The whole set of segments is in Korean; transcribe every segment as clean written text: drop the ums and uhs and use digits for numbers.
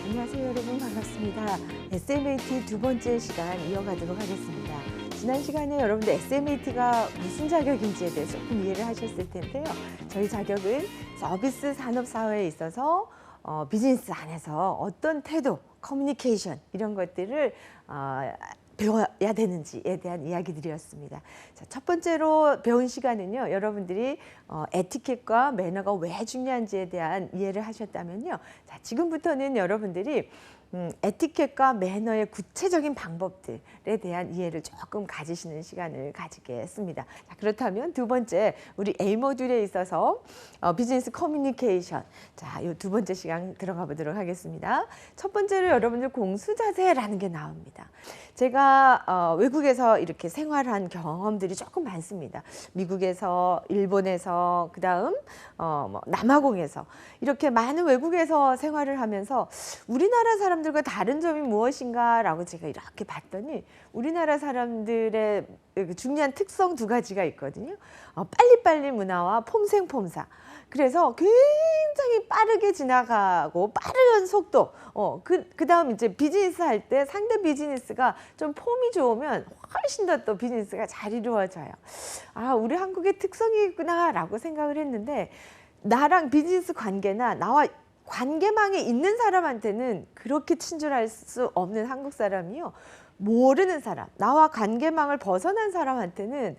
안녕하세요 여러분, 반갑습니다. SMAT 두 번째 시간 이어가도록 하겠습니다. 지난 시간에 여러분들 SMAT가 무슨 자격인지에 대해서 조금 이해를 하셨을 텐데요. 저희 자격은 서비스 산업사회에 있어서 비즈니스 안에서 어떤 태도, 커뮤니케이션 이런 것들을 배워야 되는지에 대한 이야기들이었습니다. 자, 첫 번째로 배운 시간은요, 여러분들이 에티켓과 매너가 왜 중요한지에 대한 이해를 하셨다면요. 자, 지금부터는 여러분들이 에티켓과 매너의 구체적인 방법들에 대한 이해를 조금 가지시는 시간을 가지겠습니다. 자, 그렇다면 두 번째, 우리 A 모듈에 있어서 비즈니스 커뮤니케이션. 자, 이 두 번째 시간 들어가 보도록 하겠습니다. 첫 번째로 여러분들 공수자세라는 게 나옵니다. 제가 외국에서 이렇게 생활한 경험들이 조금 많습니다. 미국에서, 일본에서, 그다음 남아공에서 이렇게 많은 외국에서 생활을 하면서 우리나라 사람들과 다른 점이 무엇인가라고 제가 이렇게 봤더니 우리나라 사람들의 중요한 특성 두 가지가 있거든요. 빨리빨리 문화와 폼생폼사. 그래서 굉장히 빠르게 지나가고 빠른 속도. 그다음 이제 비즈니스 할 때 상대 비즈니스가 좀 폼이 좋으면 훨씬 더 또 비즈니스가 잘 이루어져요. 아, 우리 한국의 특성이구나라고 생각을 했는데, 나랑 비즈니스 관계나 나와 관계망에 있는 사람한테는 그렇게 친절할 수 없는 한국 사람이요. 모르는 사람, 나와 관계망을 벗어난 사람한테는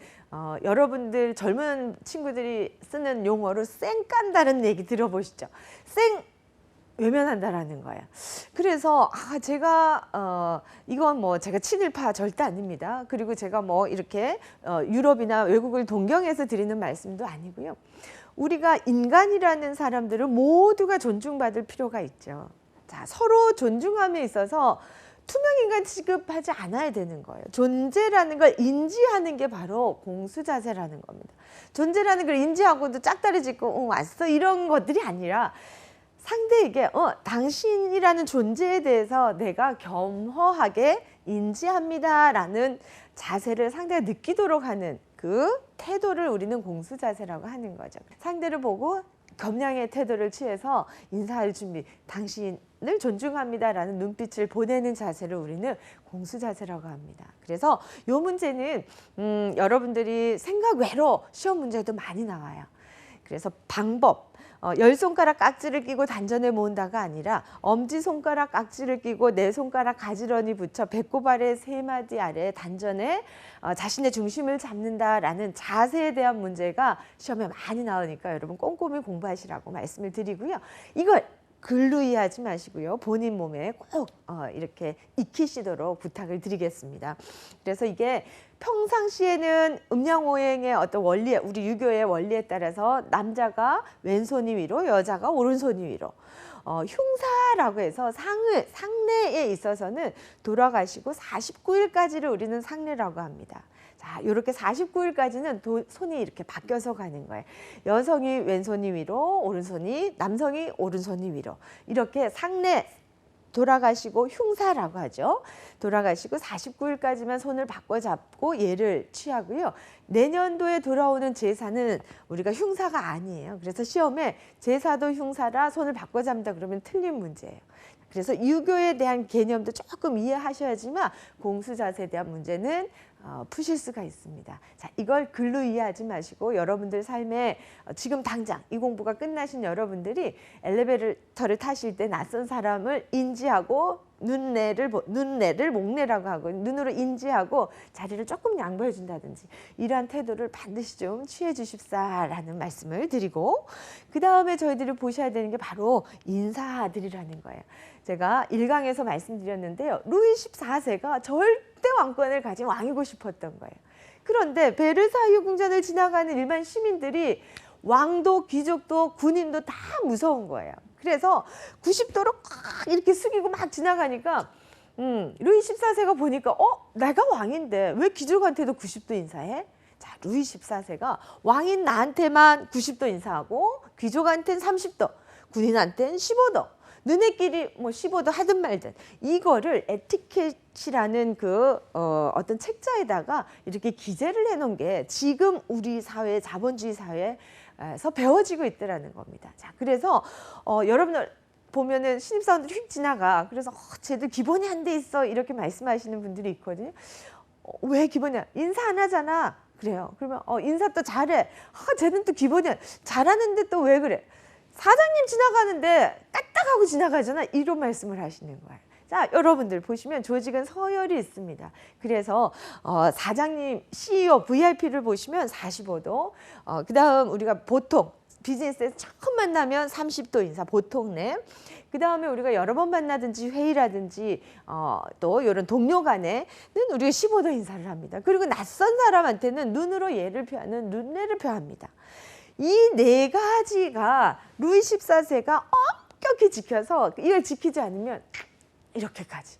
여러분들 젊은 친구들이 쓰는 용어로 쌩 깐다는 얘기 들어보시죠. 쌩 외면한다라는 거예요. 그래서 제가 이건 뭐 제가 친일파 절대 아닙니다. 그리고 제가 뭐 이렇게 유럽이나 외국을 동경해서 드리는 말씀도 아니고요. 우리가 인간이라는 사람들을 모두가 존중받을 필요가 있죠. 자, 서로 존중함에 있어서 투명인간 취급하지 않아야 되는 거예요. 존재라는 걸 인지하는 게 바로 공수자세라는 겁니다. 존재라는 걸 인지하고도 짝다리 짚고 왔어 이런 것들이 아니라 상대에게 당신이라는 존재에 대해서 내가 겸허하게 인지합니다라는 자세를 상대가 느끼도록 하는 그 태도를 우리는 공수자세라고 하는 거죠. 상대를 보고 겸양의 태도를 취해서 인사할 준비, 당신을 존중합니다라는 눈빛을 보내는 자세를 우리는 공수자세라고 합니다. 그래서 이 문제는 여러분들이 생각 외로 시험 문제도 많이 나와요. 그래서 방법, 10손가락 깍지를 끼고 단전에 모은다가 아니라 엄지손가락 깍지를 끼고 네 손가락 가지런히 붙여 배꼽 아래 세 마디 아래 단전에 자신의 중심을 잡는다라는 자세에 대한 문제가 시험에 많이 나오니까 여러분 꼼꼼히 공부하시라고 말씀을 드리고요. 이걸 글로 이해하지 마시고요. 본인 몸에 꼭 이렇게 익히시도록 부탁을 드리겠습니다. 그래서 이게 평상시에는 음양오행의 어떤 원리, 우리 유교의 원리에 따라서 남자가 왼손이 위로, 여자가 오른손이 위로. 흉사라고 해서 상례에 있어서는 돌아가시고 49일까지를 우리는 상례라고 합니다. 자, 이렇게 49일까지는 손이 이렇게 바뀌어서 가는 거예요. 여성이 왼손이 위로, 남성이 오른손이 위로. 이렇게 상례, 돌아가시고 흉사라고 하죠. 돌아가시고 49일까지만 손을 바꿔 잡고 예를 취하고요. 내년도에 돌아오는 제사는 우리가 흉사가 아니에요. 그래서 시험에 제사도 흉사라 손을 바꿔 잡는다 그러면 틀린 문제예요. 그래서 유교에 대한 개념도 조금 이해하셔야지만 공수자세에 대한 문제는 푸실 수가 있습니다. 자, 이걸 글로 이해하지 마시고 여러분들 삶에 지금 당장 이 공부가 끝나신 여러분들이 엘리베이터를 타실 때 낯선 사람을 인지하고 눈내를 목내라고 하고 눈으로 인지하고 자리를 조금 양보해 준다든지 이러한 태도를 반드시 좀 취해 주십사라는 말씀을 드리고, 그 다음에 저희들이 보셔야 되는 게 바로 인사들이라는 거예요. 제가 1강에서 말씀드렸는데요. 루이 14세가 절대 왕권을 가진 왕이고 싶었던 거예요. 그런데 베르사유 궁전을 지나가는 일반 시민들이 왕도 귀족도 군인도 다 무서운 거예요. 그래서 90도로 꽉 이렇게 숙이고 막 지나가니까 루이 14세가 보니까 내가 왕인데 왜 귀족한테도 90도 인사해? 자, 루이 14세가 왕인 나한테만 90도 인사하고 귀족한테는 30도, 군인한테는 15도, 너네끼리 뭐 15도 하든 말든 이거를 에티켓이라는 어떤 책자에다가 이렇게 기재를 해놓은 게 지금 우리 사회, 자본주의 사회에서 배워지고 있더라는 겁니다. 자, 그래서 여러분들 보면은 신입사원들이 휙 지나가. 그래서 쟤들 기본이 안 돼 있어 이렇게 말씀하시는 분들이 있거든요. 왜 기본이 인사 안 하잖아. 그래요. 그러면 인사 또 잘해. 쟤는 또 기본이 잘하는데 또 왜 그래? 사장님 지나가는데 까딱하고 지나가잖아. 이런 말씀을 하시는 거예요. 자, 여러분들 보시면 조직은 서열이 있습니다. 그래서 사장님, CEO, VIP를 보시면 45도. 그다음 우리가 보통 비즈니스에서 처음 만나면 30도 인사 보통네. 그 다음에 우리가 여러 번 만나든지 회의라든지 또 이런 동료 간에는 우리가 15도 인사를 합니다. 그리고 낯선 사람한테는 눈으로 예를 표하는 눈례를 표합니다. 이 네 가지가 루이 14세가 엄격히 지켜서 이걸 지키지 않으면 이렇게까지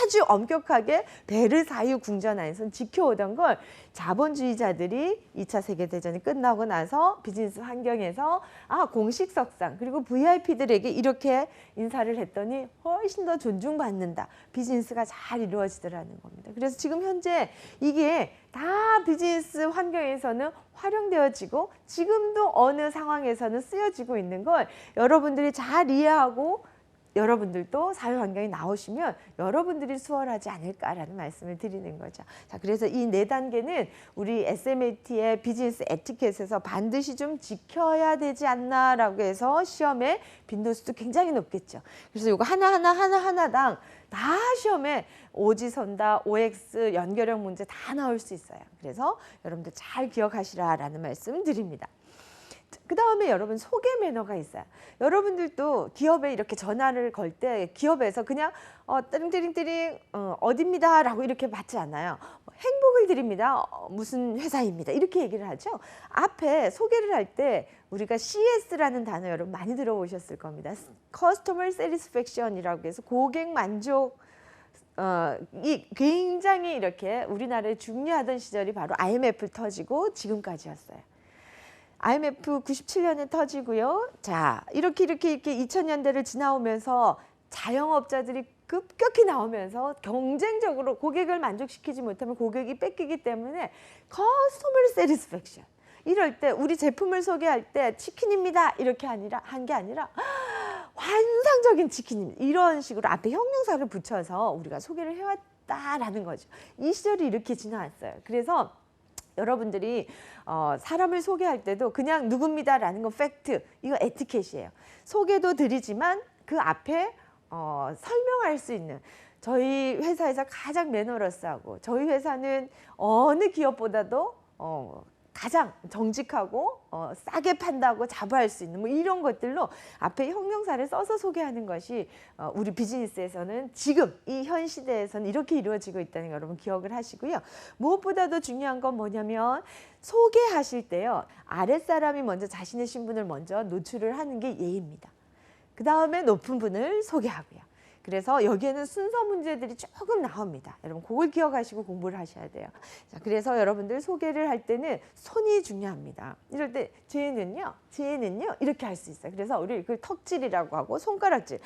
아주 엄격하게 베르사유 궁전 안에서 지켜오던 걸 자본주의자들이 2차 세계대전이 끝나고 나서 비즈니스 환경에서 공식석상 그리고 VIP들에게 이렇게 인사를 했더니 훨씬 더 존중받는다. 비즈니스가 잘 이루어지더라는 겁니다. 그래서 지금 현재 이게 다 비즈니스 환경에서는 활용되어지고 지금도 어느 상황에서는 쓰여지고 있는 걸 여러분들이 잘 이해하고 여러분들도 사회 환경에 나오시면 여러분들이 수월하지 않을까라는 말씀을 드리는 거죠. 자, 그래서 이 네 단계는 우리 SMAT의 비즈니스 에티켓에서 반드시 좀 지켜야 되지 않나라고 해서 시험에 빈도수도 굉장히 높겠죠. 그래서 이거 하나당 다 시험에 오지선다, OX, 연결형 문제 다 나올 수 있어요. 그래서 여러분들 잘 기억하시라라는 말씀 드립니다. 그 다음에 여러분 소개 매너가 있어요. 여러분들도 기업에 이렇게 전화를 걸 때 기업에서 그냥 띠링띠링띠링 어디입니다 라고 이렇게 받지 않아요. 행복을 드립니다. 무슨 회사입니다. 이렇게 얘기를 하죠. 앞에 소개를 할 때 우리가 CS라는 단어 여러분 많이 들어보셨을 겁니다. Customer Satisfaction이라고 해서 고객 만족 이 굉장히 이렇게 우리나라에 중요하던 시절이 바로 IMF 터지고 지금까지였어요. IMF 97년에 터지고요. 자, 이렇게 2000년대를 지나오면서 자영업자들이 급격히 나오면서 경쟁적으로 고객을 만족시키지 못하면 고객이 뺏기기 때문에 커스터머 세티스팩션. 이럴 때 우리 제품을 소개할 때 치킨입니다. 이렇게 한 게 아니라 환상적인 치킨입니다. 이런 식으로 앞에 형용사를 붙여서 우리가 소개를 해왔다라는 거죠. 이 시절이 이렇게 지나왔어요. 그래서 여러분들이 사람을 소개할 때도 그냥 누굽니다라는 건 팩트, 이거 에티켓이에요. 소개도 드리지만 그 앞에 설명할 수 있는 저희 회사에서 가장 매너러스하고 저희 회사는 어느 기업보다도 가장 정직하고 싸게 판다고 자부할 수 있는 뭐 이런 것들로 앞에 형용사를 써서 소개하는 것이 우리 비즈니스에서는 지금 이 현 시대에서는 이렇게 이루어지고 있다는 거 여러분 기억을 하시고요. 무엇보다도 중요한 건 뭐냐면 소개하실 때요. 아랫사람이 먼저 자신의 신분을 먼저 노출을 하는 게 예입니다. 그 다음에 높은 분을 소개하고요. 그래서 여기에는 순서 문제들이 조금 나옵니다. 여러분 그걸 기억하시고 공부를 하셔야 돼요. 자, 그래서 여러분들 소개를 할 때는 손이 중요합니다. 이럴 때 쟤는요 이렇게 할 수 있어요. 그래서 우리 그 턱질이라고 하고 손가락질.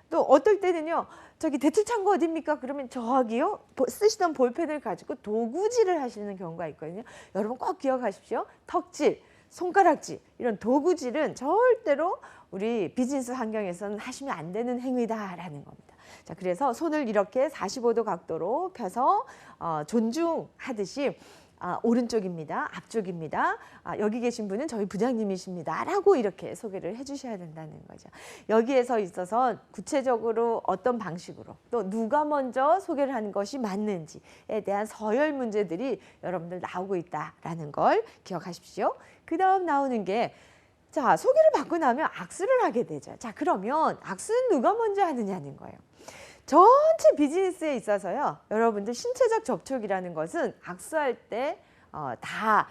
또 어떨 때는요. 저기 대출창고 어딥니까? 그러면 저기요. 쓰시던 볼펜을 가지고 도구질을 하시는 경우가 있거든요. 여러분 꼭 기억하십시오. 턱질, 손가락질 이런 도구질은 절대로 우리 비즈니스 환경에서는 하시면 안 되는 행위다라는 겁니다. 자, 그래서 손을 이렇게 45도 각도로 펴서 존중하듯이 오른쪽입니다. 앞쪽입니다. 여기 계신 분은 저희 부장님이십니다. 라고 이렇게 소개를 해주셔야 된다는 거죠. 여기에서 있어서 구체적으로 어떤 방식으로 또 누가 먼저 소개를 하는 것이 맞는지에 대한 서열 문제들이 여러분들 나오고 있다라는 걸 기억하십시오. 그 다음 나오는 게 자, 소개를 받고 나면 악수를 하게 되죠. 자, 그러면 악수는 누가 먼저 하느냐는 거예요. 전체 비즈니스에 있어서요. 여러분들 신체적 접촉이라는 것은 악수할 때 다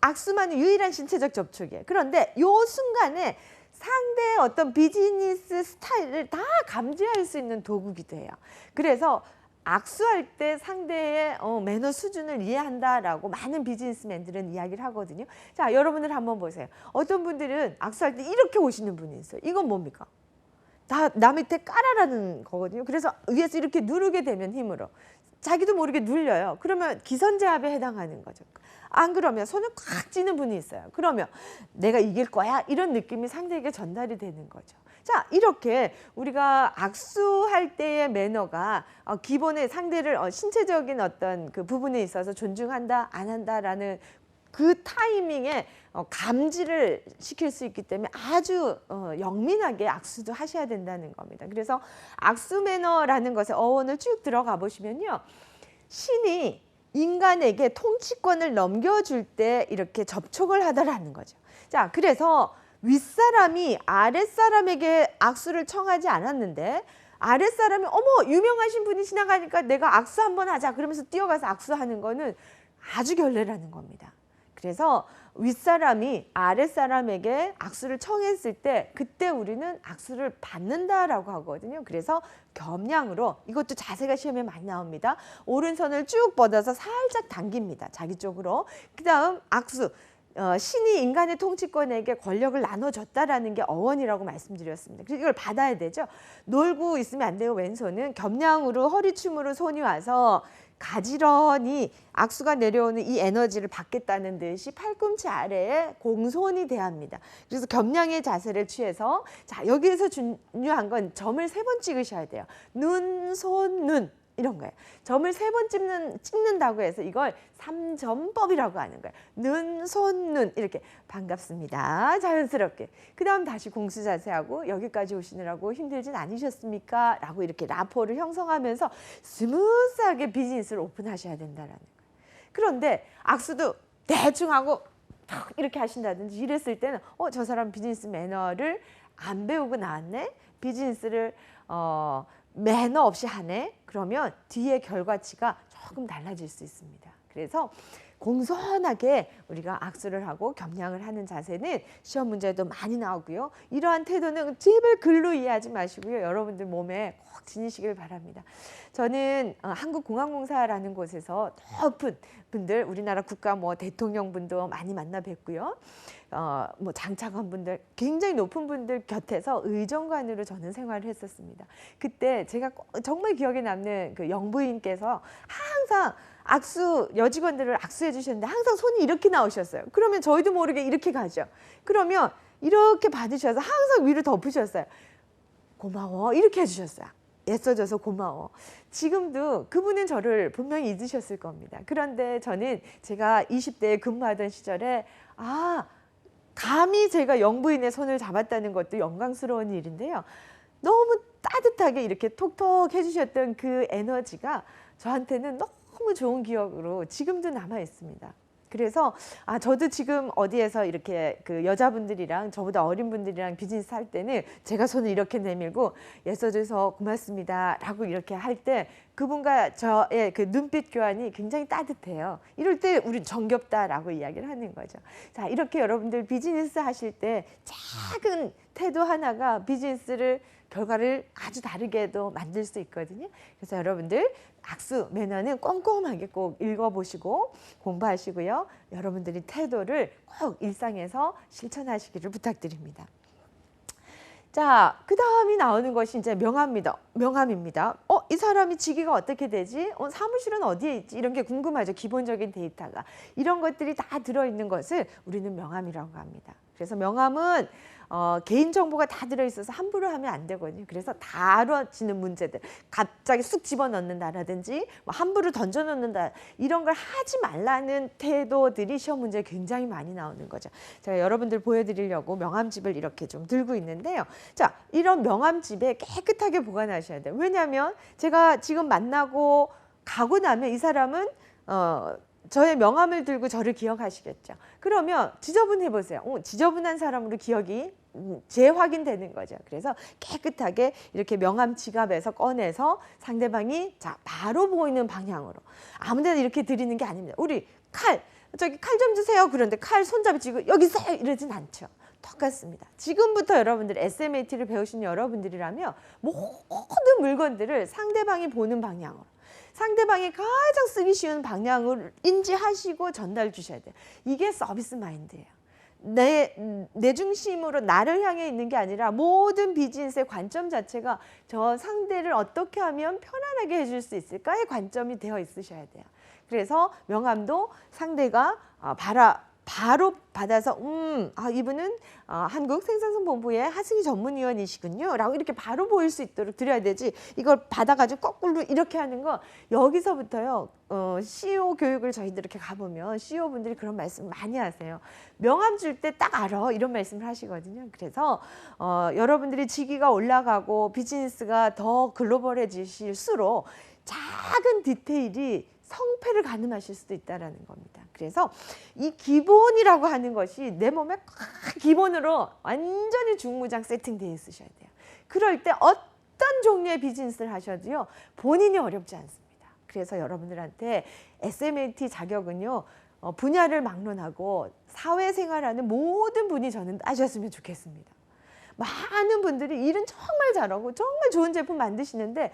악수만이 유일한 신체적 접촉이에요. 그런데 이 순간에 상대의 어떤 비즈니스 스타일을 다 감지할 수 있는 도구기도 해요. 그래서 악수할 때 상대의 매너 수준을 이해한다라고 많은 비즈니스맨들은 이야기를 하거든요. 자, 여러분들 한번 보세요. 어떤 분들은 악수할 때 이렇게 오시는 분이 있어요. 이건 뭡니까? 다 남 밑에 깔아라는 거거든요. 그래서 위에서 이렇게 누르게 되면 힘으로 자기도 모르게 눌려요. 그러면 기선제압에 해당하는 거죠. 안 그러면 손을 꽉 쥐는 분이 있어요. 그러면 내가 이길 거야 이런 느낌이 상대에게 전달이 되는 거죠. 자, 이렇게 우리가 악수할 때의 매너가 기본의 상대를 신체적인 어떤 그 부분에 있어서 존중한다, 안 한다라는 그 타이밍에 감지를 시킬 수 있기 때문에 아주 영민하게 악수도 하셔야 된다는 겁니다. 그래서 악수 매너라는 것의 어원을 쭉 들어가 보시면요. 신이 인간에게 통치권을 넘겨줄 때 이렇게 접촉을 하더라는 거죠. 자, 그래서 윗사람이 아랫사람에게 악수를 청하지 않았는데 아랫사람이 어머 유명하신 분이 지나가니까 내가 악수 한번 하자 그러면서 뛰어가서 악수하는 거는 아주 결례라는 겁니다. 그래서 윗사람이 아랫사람에게 악수를 청했을 때 그때 우리는 악수를 받는다라고 하거든요. 그래서 겸양으로, 이것도 자세가 시험에 많이 나옵니다. 오른손을 쭉 뻗어서 살짝 당깁니다. 자기 쪽으로. 그 다음 악수. 신이 인간의 통치권에게 권력을 나눠줬다라는 게 어원이라고 말씀드렸습니다. 그래서 이걸 받아야 되죠. 놀고 있으면 안 돼요. 왼손은 겸양으로 허리춤으로 손이 와서 가지런히 악수가 내려오는 이 에너지를 받겠다는 듯이 팔꿈치 아래에 공손히 대합니다. 그래서 겸양의 자세를 취해서, 자, 여기에서 중요한 건 점을 3번 찍으셔야 돼요. 눈, 손, 눈. 이런 거예요. 점을 3번 찍는다고 해서 이걸 3점법이라고 하는 거예요. 눈, 손, 눈 이렇게 반갑습니다. 자연스럽게. 그 다음 다시 공수 자세하고 여기까지 오시느라고 힘들진 않으셨습니까? 라고 이렇게 라포를 형성하면서 스무스하게 비즈니스를 오픈하셔야 된다라는 거예요. 그런데 악수도 대충 하고 탁 이렇게 하신다든지 이랬을 때는 저 사람 비즈니스 매너를 안 배우고 나왔네? 비즈니스를 매너 없이 하네? 그러면 뒤의 결과치가 조금 달라질 수 있습니다. 그래서 공손하게 우리가 악수를 하고 겸양을 하는 자세는 시험 문제도 많이 나오고요. 이러한 태도는 제발 글로 이해하지 마시고요. 여러분들 몸에 꼭 지니시길 바랍니다. 저는 한국공항공사라는 곳에서 높은 분들, 우리나라 국가 대통령분도 많이 만나 뵙고요. 장차관분들, 굉장히 높은 분들 곁에서 의정관으로 저는 생활을 했었습니다. 그때 제가 정말 기억에 남는 그 영부인께서 항상 여직원들을 악수해 주셨는데 항상 손이 이렇게 나오셨어요. 그러면 저희도 모르게 이렇게 가죠. 그러면 이렇게 받으셔서 항상 위로 덮으셨어요. 고마워 이렇게 해주셨어요. 애써줘서 고마워. 지금도 그분은 저를 분명히 잊으셨을 겁니다. 그런데 저는 제가 20대에 근무하던 시절에 감히 제가 영부인의 손을 잡았다는 것도 영광스러운 일인데요. 너무 따뜻하게 이렇게 톡톡 해주셨던 그 에너지가 저한테는 너무 좋은 기억으로 지금도 남아 있습니다. 그래서 저도 지금 어디에서 이렇게 그 여자분들이랑 저보다 어린 분들이랑 비즈니스 할 때는 제가 손을 이렇게 내밀고 애써줘서 고맙습니다 라고 이렇게 할 때 그분과 저의 그 눈빛 교환이 굉장히 따뜻해요. 이럴 때 우리 정겹다라고 이야기를 하는 거죠. 자, 이렇게 여러분들 비즈니스 하실 때 작은 태도 하나가 비즈니스를 결과를 아주 다르게도 만들 수 있거든요. 그래서 여러분들 악수 매너는 꼼꼼하게 꼭 읽어보시고 공부하시고요. 여러분들이 태도를 꼭 일상에서 실천하시기를 부탁드립니다. 자, 그 다음이 나오는 것이 이제 명함입니다. 이 사람이 직위가 어떻게 되지? 사무실은 어디에 있지? 이런 게 궁금하죠. 기본적인 데이터가. 이런 것들이 다 들어있는 것을 우리는 명함이라고 합니다. 그래서 명함은 개인정보가 다 들어있어서 함부로 하면 안 되거든요. 그래서 다뤄지는 문제들, 갑자기 쑥 집어넣는다라든지 함부로 던져놓는다, 이런 걸 하지 말라는 태도들이 시험 문제에 굉장히 많이 나오는 거죠. 제가 여러분들 보여드리려고 명함집을 이렇게 좀 들고 있는데요. 자, 이런 명함집에 깨끗하게 보관하셔야 돼요. 왜냐하면 제가 지금 만나고 가고 나면 이 사람은 저의 명함을 들고 저를 기억하시겠죠. 그러면 지저분해 보세요. 지저분한 사람으로 기억이 재확인되는 거죠. 그래서 깨끗하게 이렇게 명함 지갑에서 꺼내서 상대방이 바로 보이는 방향으로, 아무데나 이렇게 드리는 게 아닙니다. 우리 저기 칼 좀 주세요. 그런데 칼 손잡이 쥐고 여기 있어요 이러진 않죠. 똑같습니다. 지금부터 여러분들 SMAT를 배우신 여러분들이라면 모든 물건들을 상대방이 보는 방향으로, 상대방이 가장 쓰기 쉬운 방향을 인지하시고 전달 주셔야 돼요. 이게 서비스 마인드예요. 내 중심으로 나를 향해 있는 게 아니라 모든 비즈니스의 관점 자체가 저 상대를 어떻게 하면 편안하게 해줄 수 있을까의 관점이 되어 있으셔야 돼요. 그래서 명함도 상대가 바로 받아서 이분은 한국생산성본부의 하승희 전문위원이시군요 라고 이렇게 바로 보일 수 있도록 드려야 되지, 이걸 받아가지고 거꾸로 이렇게 하는 거, 여기서부터요 CEO 교육을 저희들 이렇게 가보면 CEO 분들이 그런 말씀 많이 하세요. 명함 줄 때 딱 알아, 이런 말씀을 하시거든요. 그래서 여러분들이 직위가 올라가고 비즈니스가 더 글로벌해지실수록 작은 디테일이 성패를 가늠하실 수도 있다는 겁니다. 그래서 이 기본이라고 하는 것이 내 몸에 기본으로 완전히 중무장 세팅되어 있으셔야 돼요. 그럴 때 어떤 종류의 비즈니스를 하셔도요 본인이 어렵지 않습니다. 그래서 여러분들한테 SMAT 자격은요 분야를 막론하고 사회생활하는 모든 분이 저는 따셨으면 좋겠습니다. 많은 분들이 일은 정말 잘하고 정말 좋은 제품 만드시는데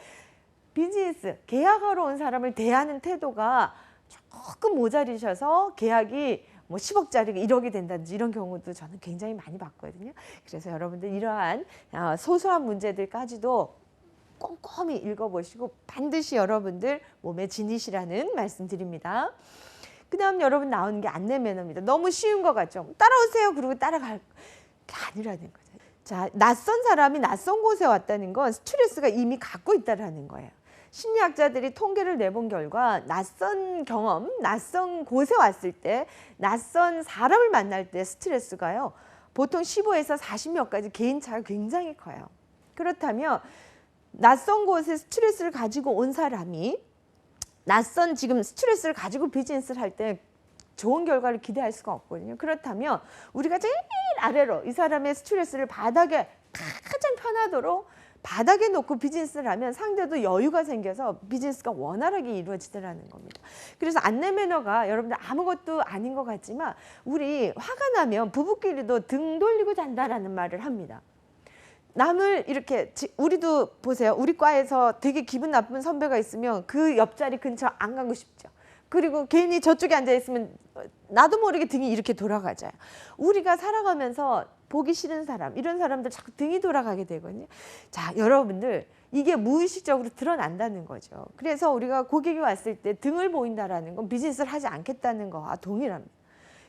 비즈니스, 계약하러 온 사람을 대하는 태도가 조금 모자리셔서 계약이 뭐 10억짜리가 1억이 된다든지 이런 경우도 저는 굉장히 많이 봤거든요. 그래서 여러분들 이러한 소소한 문제들까지도 꼼꼼히 읽어보시고 반드시 여러분들 몸에 지니시라는 말씀 드립니다. 그 다음 여러분 나오는 게 안내 매너입니다. 너무 쉬운 것 같죠? 따라오세요. 그리고 따라갈 게 아니라는 거죠. 자, 낯선 사람이 낯선 곳에 왔다는 건 스트레스가 이미 갖고 있다는 거예요. 심리학자들이 통계를 내본 결과 낯선 경험, 낯선 곳에 왔을 때, 낯선 사람을 만날 때 스트레스가요 보통 15에서 40몇까지 개인차가 굉장히 커요. 그렇다면 낯선 곳에 스트레스를 가지고 온 사람이 낯선 지금 스트레스를 가지고 비즈니스를 할 때 좋은 결과를 기대할 수가 없거든요. 그렇다면 우리가 제일 아래로 이 사람의 스트레스를 바닥에 가장 편하도록 바닥에 놓고 비즈니스를 하면 상대도 여유가 생겨서 비즈니스가 원활하게 이루어지더라는 겁니다. 그래서 안내 매너가 여러분들 아무것도 아닌 것 같지만 우리 화가 나면 부부끼리도 등 돌리고 잔다라는 말을 합니다. 남을 이렇게, 우리도 보세요. 우리 과에서 되게 기분 나쁜 선배가 있으면 그 옆자리 근처 안 가고 싶죠. 그리고 괜히 저쪽에 앉아 있으면 나도 모르게 등이 이렇게 돌아가잖아요. 우리가 살아가면서 보기 싫은 사람, 이런 사람들 자꾸 등이 돌아가게 되거든요. 자, 여러분들 이게 무의식적으로 드러난다는 거죠. 그래서 우리가 고객이 왔을 때 등을 보인다라는 건 비즈니스를 하지 않겠다는 거와 동일합니다.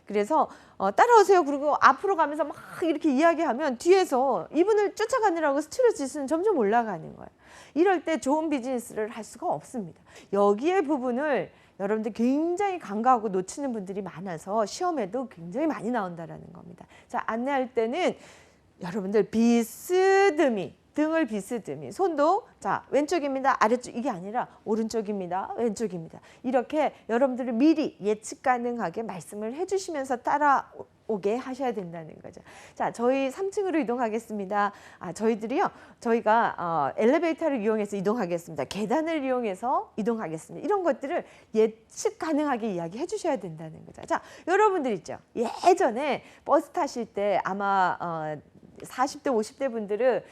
그래서 따라오세요. 그리고 앞으로 가면서 막 이렇게 이야기하면 뒤에서 이분을 쫓아가느라고 스트레스 지수는 점점 올라가는 거예요. 이럴 때 좋은 비즈니스를 할 수가 없습니다. 여기에 부분을 여러분들 굉장히 간과하고 놓치는 분들이 많아서 시험에도 굉장히 많이 나온다는 겁니다. 자, 안내할 때는 여러분들 비스듬히, 등을 비스듬히, 손도 자 왼쪽입니다, 아래쪽, 이게 아니라 오른쪽입니다, 왼쪽입니다. 이렇게 여러분들을 미리 예측 가능하게 말씀을 해주시면서 따라오게 하셔야 된다는 거죠. 자, 저희 3층으로 이동하겠습니다. 저희가 엘리베이터를 이용해서 이동하겠습니다. 계단을 이용해서 이동하겠습니다. 이런 것들을 예측 가능하게 이야기해 주셔야 된다는 거죠. 자, 여러분들 있죠. 예전에 버스 타실 때 아마 40대, 50대 분들은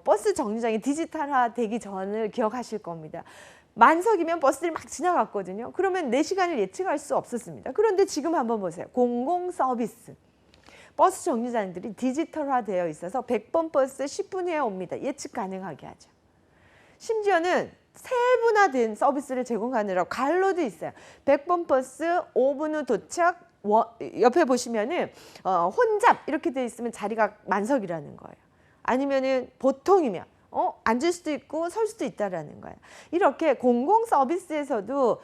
버스 정류장이 디지털화 되기 전을 기억하실 겁니다. 만석이면 버스들이 막 지나갔거든요. 그러면 내 시간을 예측할 수 없었습니다. 그런데 지금 한번 보세요. 공공 서비스. 버스 정류장들이 디지털화되어 있어서 100번 버스 10분 후에 옵니다. 예측 가능하게 하죠. 심지어는 세분화된 서비스를 제공하느라고 갈로도 있어요. 100번 버스 5분 후 도착, 옆에 보시면은 혼잡 이렇게 돼 있으면 자리가 만석이라는 거예요. 아니면은 보통이면 앉을 수도 있고 설 수도 있다라는 거예요. 이렇게 공공 서비스에서도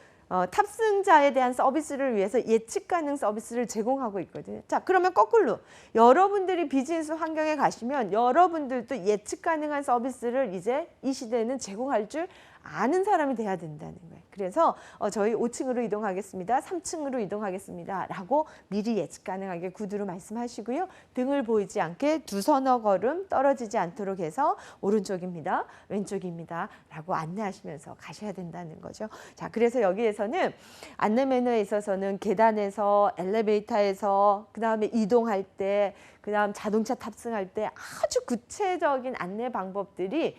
탑승자에 대한 서비스를 위해서 예측 가능 서비스를 제공하고 있거든요. 자, 그러면 거꾸로 여러분들이 비즈니스 환경에 가시면 여러분들도 예측 가능한 서비스를 이제 이 시대에는 제공할 줄 아는 사람이 돼야 된다는 거예요. 그래서 저희 5층으로 이동하겠습니다. 3층으로 이동하겠습니다. 라고 미리 예측 가능하게 구두로 말씀하시고요. 등을 보이지 않게 두서너 걸음 떨어지지 않도록 해서 오른쪽입니다, 왼쪽입니다 라고 안내하시면서 가셔야 된다는 거죠. 자, 그래서 여기에서는 안내 매너에 있어서는 계단에서, 엘리베이터에서, 그 다음에 이동할 때, 그 다음 자동차 탑승할 때 아주 구체적인 안내 방법들이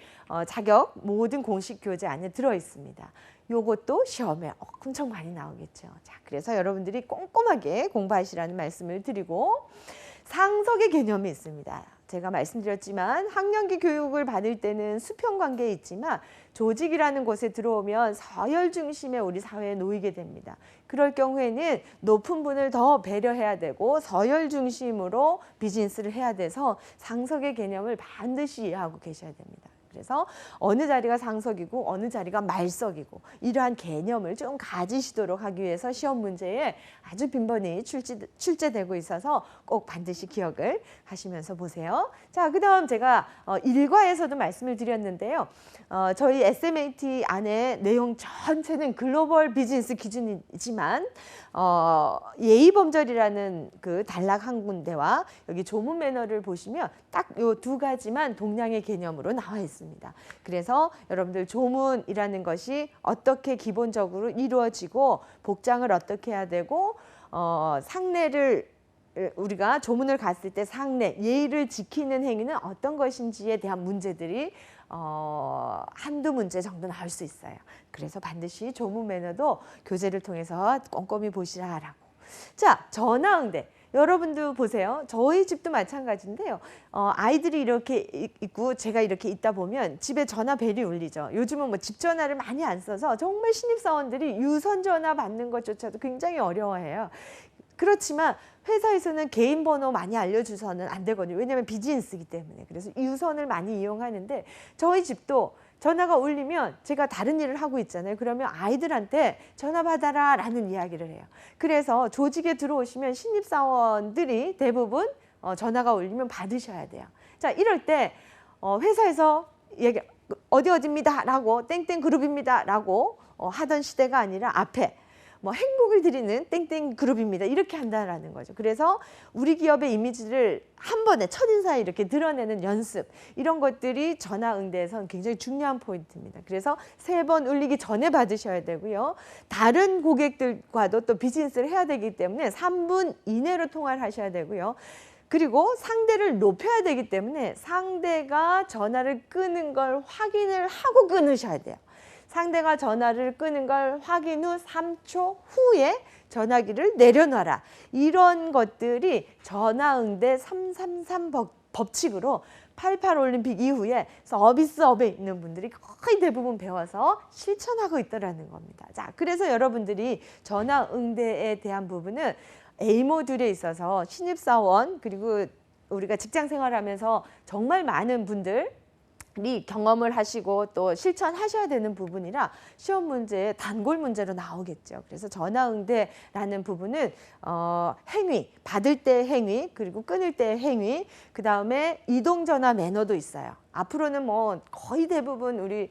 자격 모든 공식 교재 안에 들어 있습니다. 요것도 시험에 엄청 많이 나오겠죠. 자, 그래서 여러분들이 꼼꼼하게 공부하시라는 말씀을 드리고, 상석의 개념이 있습니다. 제가 말씀드렸지만 학령기 교육을 받을 때는 수평 관계에 있지만 조직이라는 곳에 들어오면 서열 중심의 우리 사회에 놓이게 됩니다. 그럴 경우에는 높은 분을 더 배려해야 되고 서열 중심으로 비즈니스를 해야 돼서 상석의 개념을 반드시 이해하고 계셔야 됩니다. 그래서 어느 자리가 상석이고 어느 자리가 말석이고 이러한 개념을 좀 가지시도록 하기 위해서 시험 문제에 아주 빈번히 출제되고 있어서 꼭 반드시 기억을 하시면서 보세요. 자, 그다음 제가 일과에서도 말씀을 드렸는데요. 저희 SMAT 안에 내용 전체는 글로벌 비즈니스 기준이지만 예의범절이라는 그 단락 한 군데와 여기 조문 매너를 보시면 딱 요 두 가지만 동량의 개념으로 나와 있습니다. 그래서 여러분들 조문이라는 것이 어떻게 기본적으로 이루어지고 복장을 어떻게 해야 되고 상례를 우리가 조문을 갔을 때 상례, 예의를 지키는 행위는 어떤 것인지에 대한 문제들이 한두 문제 정도 나올 수 있어요. 그래서 반드시 조문 매너도 교재를 통해서 꼼꼼히 보시라라고. 자, 전화응대. 여러분도 보세요. 저희 집도 마찬가지인데요. 아이들이 이렇게 있고 제가 이렇게 있다 보면 집에 전화벨이 울리죠. 요즘은 뭐 집 전화를 많이 안 써서 정말 신입사원들이 유선 전화 받는 것조차도 굉장히 어려워해요. 그렇지만 회사에서는 개인 번호 많이 알려주서는 안 되거든요. 왜냐하면 비즈니스이기 때문에. 그래서 유선을 많이 이용하는데 저희 집도 전화가 울리면 제가 다른 일을 하고 있잖아요. 그러면 아이들한테 전화 받아라 라는 이야기를 해요. 그래서 조직에 들어오시면 신입사원들이 대부분 전화가 울리면 받으셔야 돼요. 자, 이럴 때 회사에서 얘기 어디입니다 라고 땡땡 그룹입니다 라고 하던 시대가 아니라 앞에 뭐 행복을 드리는 땡땡 그룹입니다. 이렇게 한다라는 거죠. 그래서 우리 기업의 이미지를 한 번에 첫인사에 이렇게 드러내는 연습, 이런 것들이 전화응대에서는 굉장히 중요한 포인트입니다. 그래서 3번 울리기 전에 받으셔야 되고요. 다른 고객들과도 또 비즈니스를 해야 되기 때문에 3분 이내로 통화를 하셔야 되고요. 그리고 상대를 높여야 되기 때문에 상대가 전화를 끄는 걸 확인을 하고 끊으셔야 돼요. 상대가 전화를 끄는 걸 확인 후 3초 후에 전화기를 내려놔라. 이런 것들이 전화응대 333 법칙으로 88 올림픽 이후에 서비스업에 있는 분들이 거의 대부분 배워서 실천하고 있다는 겁니다. 자, 그래서 여러분들이 전화응대에 대한 부분은 A 모듈에 있어서 신입사원 그리고 우리가 직장 생활하면서 정말 많은 분들 경험을 하시고 또 실천하셔야 되는 부분이라 시험 문제에 단골 문제로 나오겠죠. 그래서 전화응대라는 부분은 행위, 받을 때 행위, 그리고 끊을 때 행위, 그 다음에 이동전화 매너도 있어요. 앞으로는 뭐 거의 대부분 우리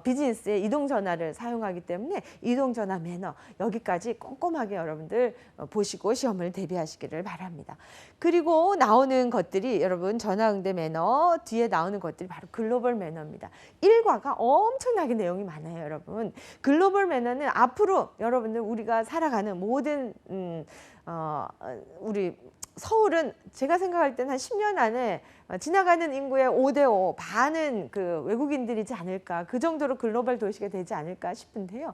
비즈니스에 이동전화를 사용하기 때문에 이동전화 매너, 여기까지 꼼꼼하게 여러분들 보시고 시험을 대비하시기를 바랍니다. 그리고 나오는 것들이 여러분 전화응대 매너 뒤에 나오는 것들이 바로 글로벌 매너입니다. 1과가 엄청나게 내용이 많아요, 여러분. 글로벌 매너는 앞으로 여러분들 우리가 살아가는 모든 우리 서울은 제가 생각할 때는 한 10년 안에 지나가는 인구의 5대5 반은 그 외국인들이지 않을까, 그 정도로 글로벌 도시가 되지 않을까 싶은데요.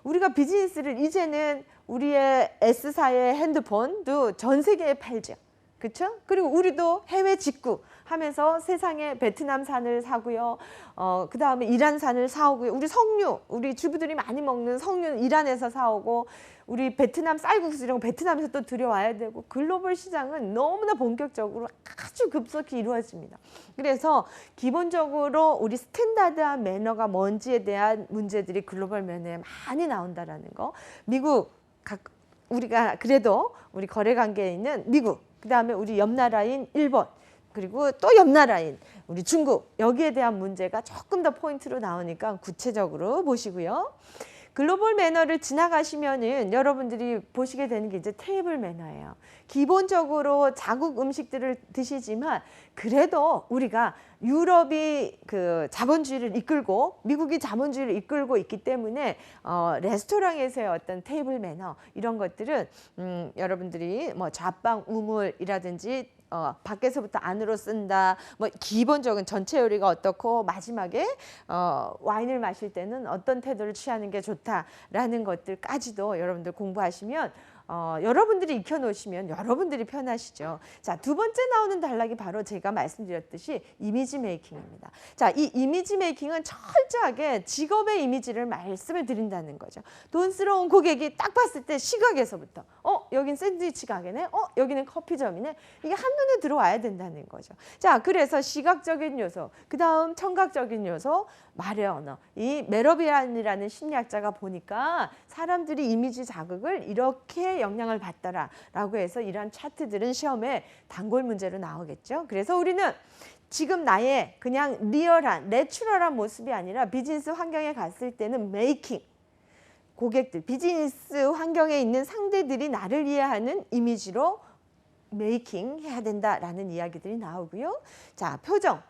우리가 비즈니스를 이제는 우리의 S사의 핸드폰도 전 세계에 팔죠. 그렇죠? 그리고 우리도 해외 직구 하면서 세상에 베트남산을 사고요. 그 다음에 이란산을 사오고요. 우리 석류, 우리 주부들이 많이 먹는 석류는 이란에서 사오고, 우리 베트남 쌀국수 이런 거 베트남에서 또 들여와야 되고, 글로벌 시장은 너무나 본격적으로 아주 급속히 이루어집니다. 그래서 기본적으로 우리 스탠다드한 매너가 뭔지에 대한 문제들이 글로벌 매너에 많이 나온다라는 거. 미국, 우리가 그래도 우리 거래 관계에 있는 미국, 그 다음에 우리 옆나라인 일본, 그리고 또 옆나라인 우리 중국, 여기에 대한 문제가 조금 더 포인트로 나오니까 구체적으로 보시고요. 글로벌 매너를 지나가시면은 여러분들이 보시게 되는 게 이제 테이블 매너예요. 기본적으로 자국 음식들을 드시지만 그래도 우리가 유럽이 그 자본주의를 이끌고 미국이 자본주의를 이끌고 있기 때문에 레스토랑에서의 어떤 테이블 매너, 이런 것들은 여러분들이 뭐 좌빵 우물이라든지 밖에서부터 안으로 쓴다, 뭐 기본적인 전체 요리가 어떻고 마지막에 와인을 마실 때는 어떤 태도를 취하는 게 좋다라는 것들까지도 여러분들 공부하시면 여러분들이 익혀놓으시면 여러분들이 편하시죠. 자, 두 번째 나오는 단락이 바로 제가 말씀드렸듯이 이미지 메이킹입니다. 자, 이 이미지 메이킹은 철저하게 직업의 이미지를 말씀을 드린다는 거죠. 돈스러운 고객이 딱 봤을 때 시각에서부터 여긴 샌드위치 가게네, 여기는 커피점이네, 이게 한눈에 들어와야 된다는 거죠. 자, 그래서 시각적인 요소, 그 다음 청각적인 요소, 말의 언어. 이 메러비안이라는 심리학자가 보니까 사람들이 이미지 자극을 이렇게 영향을 받더라라고 해서 이러한 차트들은 시험에 단골 문제로 나오겠죠. 그래서 우리는 지금 나의 그냥 리얼한, 내추럴한 모습이 아니라 비즈니스 환경에 갔을 때는 메이킹, 고객들, 비즈니스 환경에 있는 상대들이 나를 이해하는 이미지로 메이킹 해야 된다라는 이야기들이 나오고요. 자, 표정.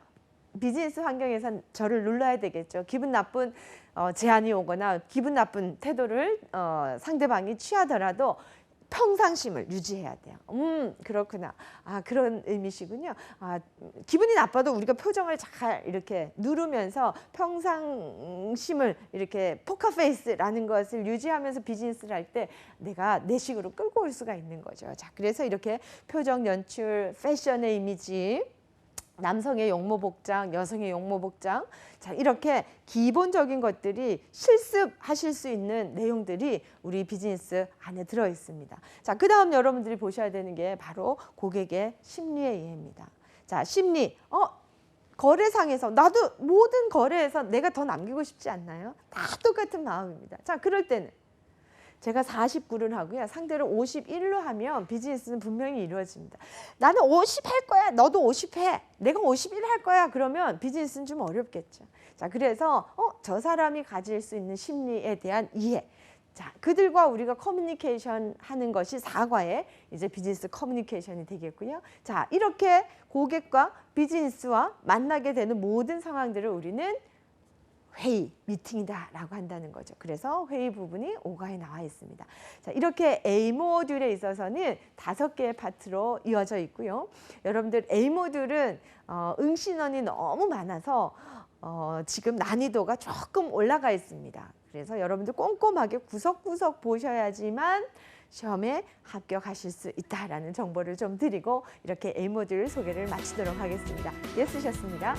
비즈니스 환경에선 저를 눌러야 되겠죠. 기분 나쁜 제안이 오거나 기분 나쁜 태도를 상대방이 취하더라도 평상심을 유지해야 돼요. 그렇구나. 그런 의미시군요. 기분이 나빠도 우리가 표정을 잘 이렇게 누르면서 평상심을 이렇게 포커페이스라는 것을 유지하면서 비즈니스를 할 때 내가 내 식으로 끌고 올 수가 있는 거죠. 자, 그래서 이렇게 표정 연출, 패션의 이미지, 남성의 용모 복장, 여성의 용모 복장, 자, 이렇게 기본적인 것들이 실습하실 수 있는 내용들이 우리 비즈니스 안에 들어 있습니다. 자, 그 다음 여러분들이 보셔야 되는 게 바로 고객의 심리의 이해입니다. 자, 심리. 거래상에서 나도 모든 거래에서 내가 더 남기고 싶지 않나요? 다 똑같은 마음입니다. 자, 그럴 때는 제가 49를 하고요. 상대를 51로 하면 비즈니스는 분명히 이루어집니다. 나는 50 할 거야. 너도 50 해. 내가 51 할 거야. 그러면 비즈니스는 좀 어렵겠죠. 자, 그래서 저 사람이 가질 수 있는 심리에 대한 이해. 자, 그들과 우리가 커뮤니케이션 하는 것이 사과의 이제 비즈니스 커뮤니케이션이 되겠고요. 자, 이렇게 고객과 비즈니스와 만나게 되는 모든 상황들을 우리는 회의, 미팅이다라고 한다는 거죠. 그래서 회의 부분이 5가에 나와 있습니다. 자, 이렇게 A 모듈에 있어서는 5개의 파트로 이어져 있고요. 여러분들 A 모듈은 응시인원이 너무 많아서 지금 난이도가 조금 올라가 있습니다. 그래서 여러분들 꼼꼼하게 구석구석 보셔야지만 시험에 합격하실 수 있다라는 정보를 좀 드리고 이렇게 A 모듈 소개를 마치도록 하겠습니다. 예, 쓰셨습니다.